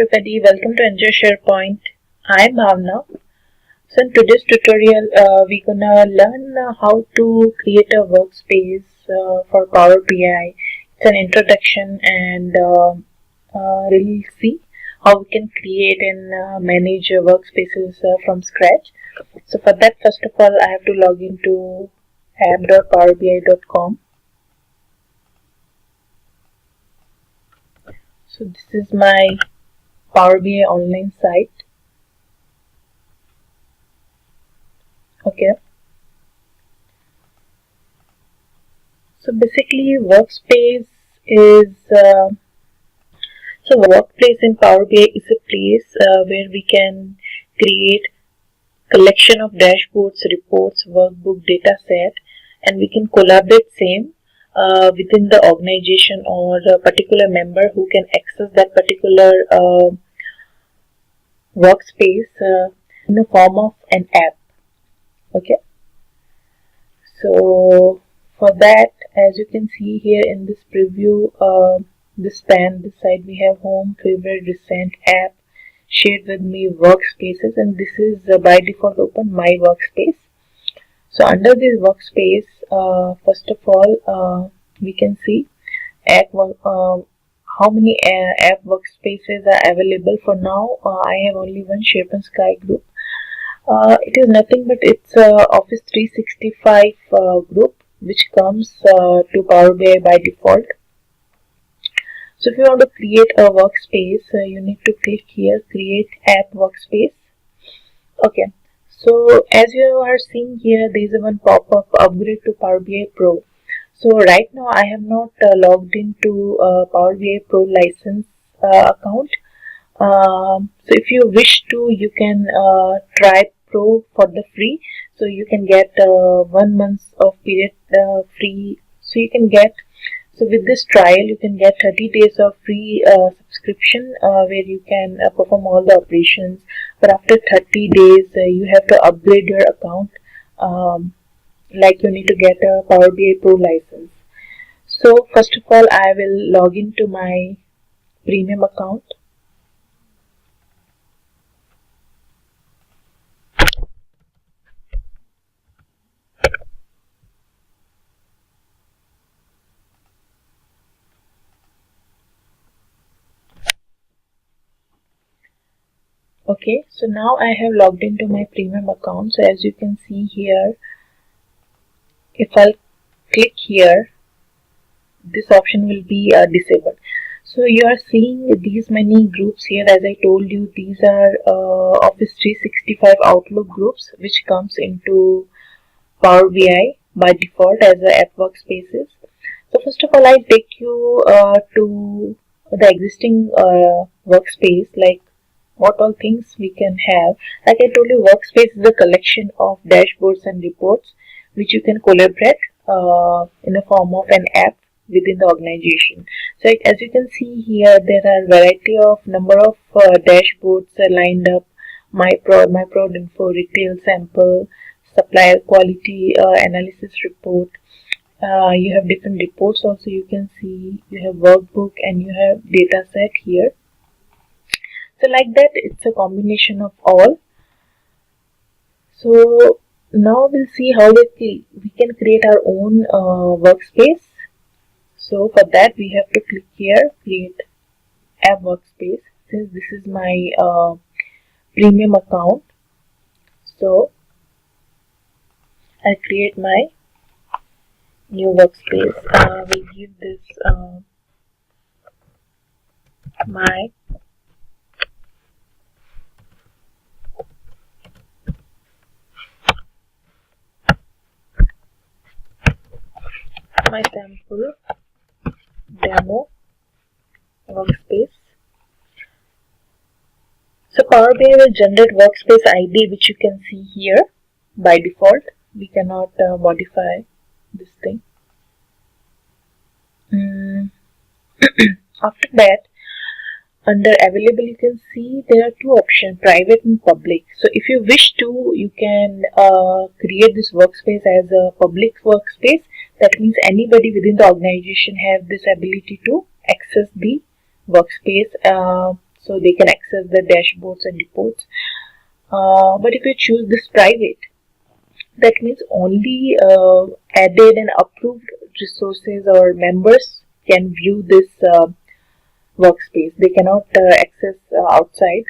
everybody, welcome to Enjoy SharePoint. I'm Bhavna. So in today's tutorial, we're gonna learn how to create a workspace for Power BI. It's an introduction and we'll see how we can create and manage workspaces from scratch. So for that, first of all, I have to log into app.powerbi.com. So this is my Power BI online site. Okay. So basically, workspace is workplace in Power BI is a place where we can create collection of dashboards, reports, workbook, data set, and we can collaborate same within the organization or a particular member who can access that particular workspace in the form of an app. Okay. So for that, as you can see here in this preview, this side we have home, favorite, recent, app, shared with me, workspaces, and this is by default open my workspace. So under this workspace, first of all, we can see app how many app workspaces are available. For now, I have only one SharePoint Sky group. It is nothing but it's Office 365 group which comes to Power BI by default. So if you want to create a workspace, you need to click here, create app workspace. Okay. So as you are seeing here, there is a one pop-up upgrade to Power BI Pro. So right now I have not logged into Power BI Pro license account. So if you wish to, you can try Pro for the free. So you can get 1 month of period free. So you can get, so with this trial you can get 30 days of free subscription where you can perform all the operations. But after 30 days you have to upgrade your account, like you need to get a Power BI Pro license. So first of all, I will log into my premium account. Okay, so now I have logged into my premium account. So as you can see here, if I'll click here, this option will be disabled. So you are seeing these many groups here. As I told you, these are Office 365 Outlook groups which comes into Power BI by default as a app workspaces. So first of all, I take you to the existing workspace, like what all things we can have. Like I told you, workspace is a collection of dashboards and reports which you can collaborate in the form of an app within the organization. So as you can see here, there are variety of number of dashboards lined up: my prod info, retail sample, supplier quality analysis report. You have different reports also, you can see. You have workbook and you have data set here. So like that, it's a combination of all. So now we'll see how we can create our own workspace. So for that, we have to click here, create app workspace. Since this is my premium account, so I'll create my new workspace. We'll give this my sample demo workspace. So Power BI will generate workspace ID, which you can see here by default. We cannot modify this thing. After that, under available, you can see there are two options, private and public. So if you wish to, you can create this workspace as a public workspace. That means anybody within the organization have this ability to access the workspace. so they can access the dashboards and reports. But if you choose this private, that means only added and approved resources or members can view this workspace. They cannot access outside.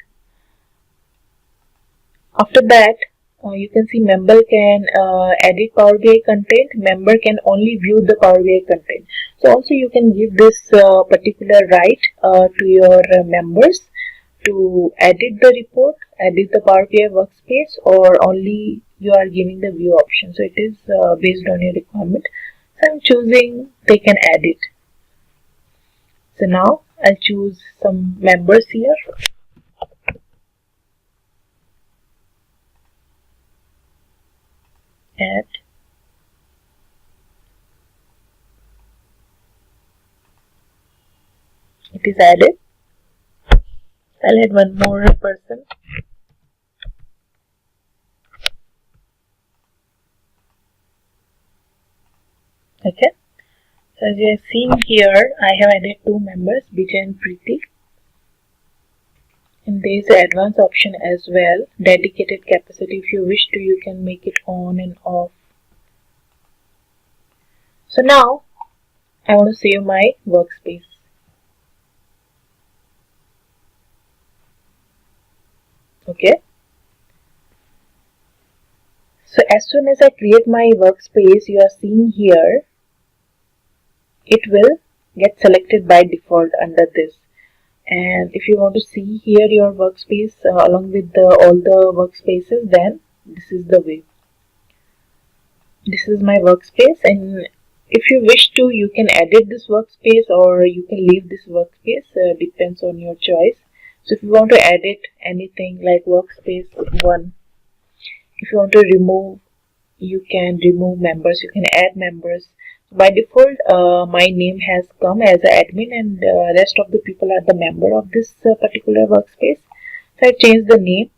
After that, you can see member can edit Power BI content. Member can only view the Power BI content. So also you can give this particular right to your members to edit the report, edit the Power BI workspace, or only you are giving the view option. So it is based on your requirement. So I'm choosing they can edit. So now I'll choose some members here. Add. It is added. I'll add one more person. Okay. So as you are seeing here, I have added two members, Vijay and Preeti. And there is an advanced option as well, dedicated capacity. If you wish to, you can make it on and off. So now I want to save my workspace. Okay. So as soon as I create my workspace, you are seeing here, it will get selected by default under this. And if you want to see here your workspace along with all the workspaces, then this is the way. This is my workspace, and if you wish to, you can edit this workspace or you can leave this workspace, depends on your choice. So if you want to edit anything like workspace 1, if you want to remove, you can remove members, you can add members. By default, my name has come as an admin, and rest of the people are the member of this particular workspace. So I change the name.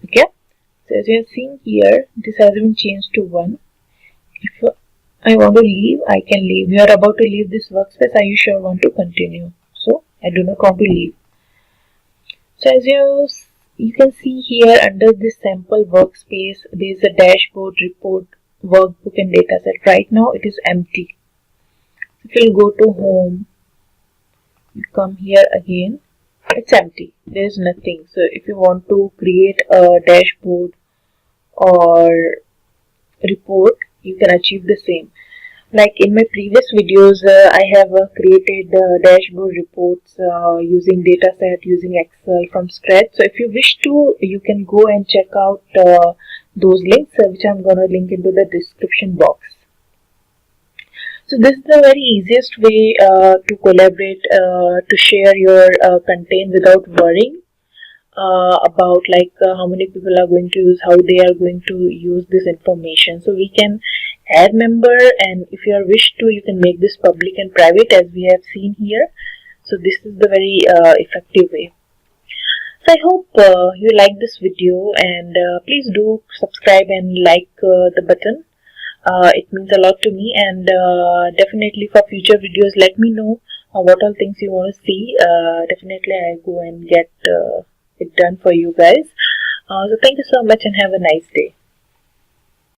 Okay. So as you are seeing here, this has been changed to 1. If I want to leave, I can leave. You are about to leave this workspace. Are you sure want to continue? So I do not want to leave. So as you can see here under this sample workspace, there is a dashboard, report, workbook and dataset. Right now it is empty. If you go to home, you come here again, it's empty. There is nothing. So if you want to create a dashboard or report, you can achieve the same. Like in my previous videos, I have created dashboard reports using dataset, using Excel from scratch. So if you wish to, you can go and check out those links, which I'm going to link into the description box. So this is the very easiest way to collaborate, to share your content without worrying about how many people are going to use, how they are going to use this information. So we can add member, and if you are wish to, you can make this public and private as we have seen here. So this is the very effective way. So I hope you like this video, and please do subscribe and like the button. It means a lot to me, and definitely for future videos, let me know what all things you want to see. Definitely I go and get it done for you guys. So thank you so much and have a nice day.